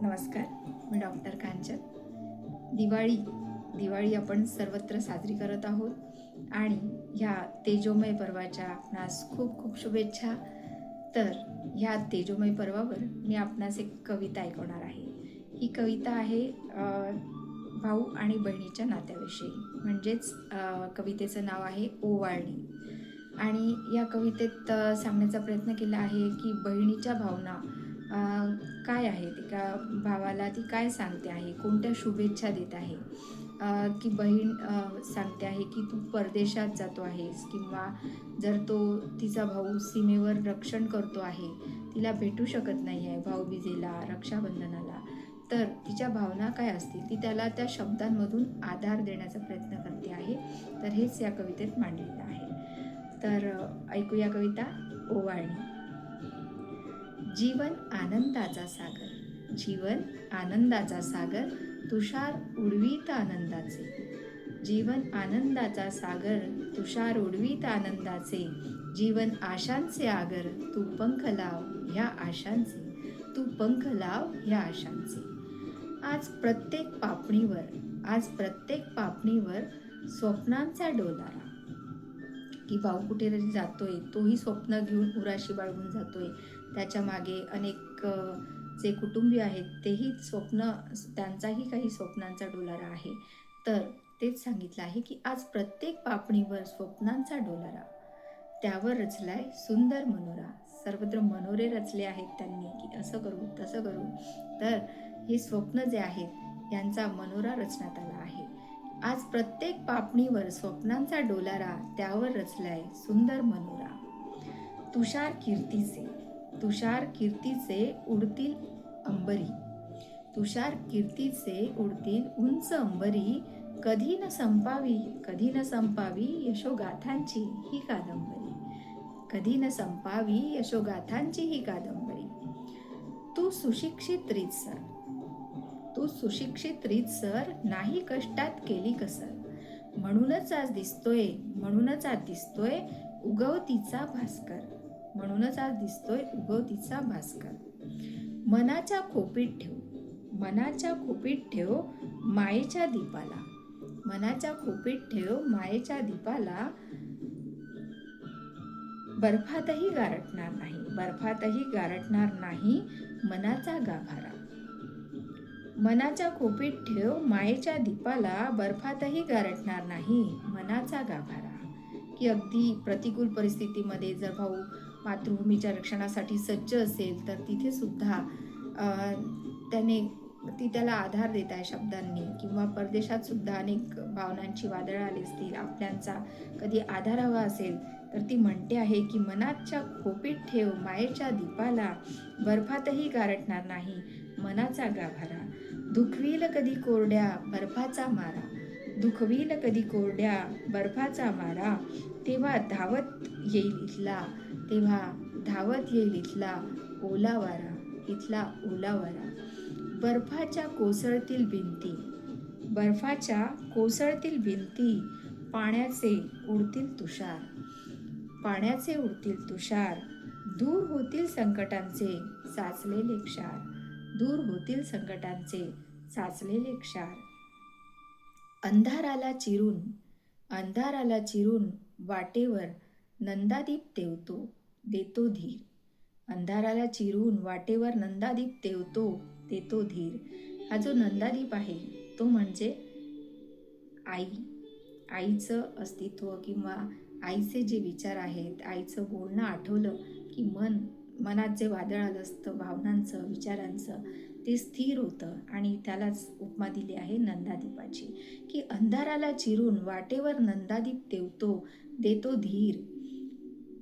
नमस्कार. मी डॉक्टर कांचन. दिवाळी आपण सर्वत्र साजरी करत आहोत आणि ह्या तेजोमय पर्वाच्या आपणास खूप खूप शुभेच्छा. तर ह्या तेजोमय पर्वावर मी आपणास एक कविता ऐकवणार आहे. ही कविता आहे भाऊ आणि बहिणीच्या नात्याविषयी, म्हणजेच कवितेचं नाव आहे ओवाळणी. आणि या कवितेत सांगण्याचा प्रयत्न केला आहे की बहिणीच्या भावना काय आहे, ती का भावाला ती काय सांगते आहे, कोणत्या शुभेच्छा देत आहे. की बहीण सांगते आहे की तू परदेशात जातो आहेस, किंवा जर तो तिचा भाऊ सीमेवर रक्षण करतो आहे, तिला भेटू शकत नाही आहे भाऊबीजेला, रक्षाबंधनाला, तर तिच्या भावना काय असतील ती त्याला त्या शब्दांमधून आधार देण्याचा प्रयत्न करते आहे. तर हेच या कवितेत मांडलेलं आहे. तर ऐकूया कविता ओवाळणी. जीवन आनंदाचा सागर, जीवन आनंदाचा सागर, तुषार उडवीत आनंदाचे. जीवन आनंदाचा सागर, तुषार उडवीत आनंदाचे. जीवन आशांचे आगर, तू पंख लाव ह्या आशांचे, तू पंख लाव ह्या आशांचे. आज प्रत्येक पापणीवर स्वप्नांचा डोलारा, की भाऊ कुठेतरी जातोय, तोही स्वप्न घेऊन उराशी बाळगून जातोय. त्याच्या मागे अनेक जे कुटुंबीय आहेत तेही त्यांचाही काही स्वप्नांचा डोलारा आहे. तर तेच सांगितलं आहे की आज प्रत्येक पापणीवर स्वप्नांचा डोलारा, त्यावर रचलाय सुंदर मनोरा. सर्वत्र मनोरे रचले आहेत त्यांनी, की असं करू तसं करू. तर हे स्वप्न जे आहेत यांचा मनोरा रचण्यात आला आहे. आज प्रत्येक पापणीवर स्वप्नांचा डोलारा, त्यावर रचलाय सुंदर मनोरा. तुषार कीर्तीचे उडतील अंबरी, तुषार कीर्तीचे उडतील उंच अंबरी. कधी न संपावी यशोगाथांची ही कादंबरी, कधी न संपावी यशोगाथांची ही कादंबरी. तू सुशिक्षित रीतसर नाही कष्टात केली कसर. म्हणूनच आज दिसतोय उगवतीचा भास्कर, म्हणूनच आज दिसतोय उगवतीचा भास्कर. मनाच्या खोपीत ठेव मायेच्या दीपाला, मनाच्या खोपीत ठेव मायेच्या दीपाला. बर्फातही गारटणार नाही मनाचा गाभारा. मनाच्या खोपीत ठेव मायेच्या दीपाला, बर्फातही गारटणार नाही मनाचा गाभारा. की अगदी प्रतिकूल परिस्थितीमध्ये जर भाऊ मातृभूमीच्या रक्षणासाठी सज्ज असेल, तर तिथे सुद्धा त्याला आधार देत आहे शब्दांनी. किंवा परदेशात सुद्धा अनेक भावनांची वादळं आली असतील, आपल्यांचा कधी आधार हवा असेल, तर ती म्हणते आहे की मनाच्या खोपीत ठेव मायेच्या दीपाला, बर्फातही गारटणार नाही मनाचा गाभारा. दुखवील कधी कोरड्या बर्फाचा मारा, तेव्हा धावत येईल इथला ओला वारा. बर्फाच्या कोसळतील भिंती, पाण्याचे उडतील तुषार. दूर होतील संकटांचे साचलेले क्षार. अंधाराला चिरून वाटेवर नंदादीप देतो धीर. अंधाराला चिरून वाटेवर नंदादीप देतो धीर. हा जो नंदादीप आहे तो म्हणजे आईचं अस्तित्व, किंवा आईचे जे विचार आहेत, आईचं बोलणं आठवलं की मनात जे वादळ आलं असतं भावनांचं, विचारांचं, ते स्थिर होतं. आणि त्यालाच उपमा दिली आहे नंदादीपाची, की अंधाराला चिरून वाटेवर नंदादीप देतो धीर.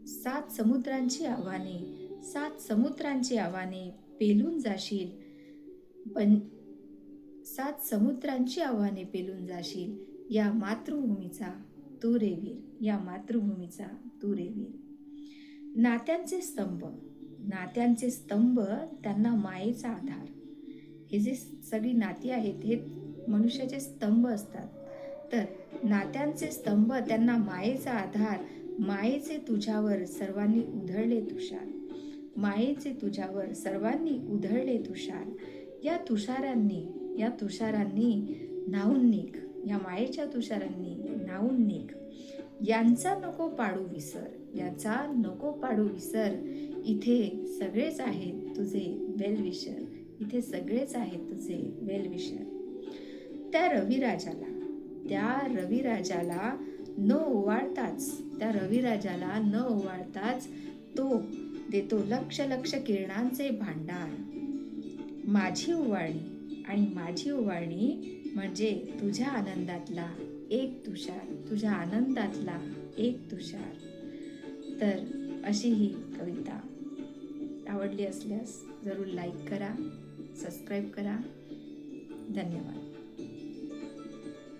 सात समुद्रांची आव्हाने पेलून जाशील, या मातृभूमीचा तू रे वीर. नात्यांचे स्तंभ त्यांना मायेचा आधार. हे जे सगळी नाती आहेत हे मनुष्याचे स्तंभ असतात. तर नात्यांचे स्तंभ त्यांना मायेचा आधार. मायेचे तुझ्यावर सर्वांनी उधळले तुषार. या तुषारांनी न्हाऊन निघ, या मायेच्या तुषारांनी न्हाऊन निघ. यांचा नको पाडू विसर, इथे सगळेच आहेत तुझे वेलविशर, इथे सगळेच आहेत तुझे वेलविशर. त्या रविराजाला न ओवाळताच तो देतो लक्ष लक्ष किरणांचे भांडार. माझी ओवाळणी म्हणजे तुझ्या आनंदातला एक तुषार. तर अशी ही कविता आवडली असल्यास जरूर लाईक करा, सबस्क्राईब करा. धन्यवाद.